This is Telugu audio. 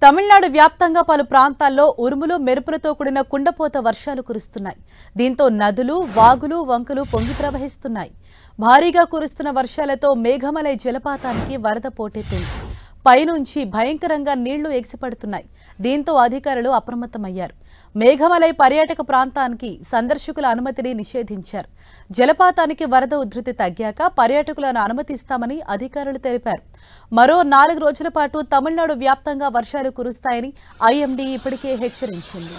తమిళనాడు వ్యాప్తంగా పలు ప్రాంతాల్లో ఉరుములు మెరుపులతో కూడిన కుండపోత వర్షాలు కురుస్తున్నాయి. దీంతో నదులు, వాగులు, వంకలు పొంగి ప్రవహిస్తున్నాయి. భారీగా కురుస్తున్న వర్షాలతో మేఘమలై జలపాతానికి వరద పోటెత్తింది. పైనుంచి భయంకరంగా నీళ్లు ఎగిసిపడుతున్నాయి. దీంతో అధికారులు అప్రమత్తమయ్యారు. మేఘమలై పర్యాటక ప్రాంతానికి సందర్శకుల అనుమతిని నిషేధించారు. జలపాతానికి వరద ఉధృతి తగ్గాక పర్యాటకులను అనుమతిస్తామని అధికారులు తెలిపారు. మరో 4 రోజుల పాటు తమిళనాడు వ్యాప్తంగా వర్షాలు కురుస్తాయని ఐఎండీ ఇప్పటికే హెచ్చరించింది.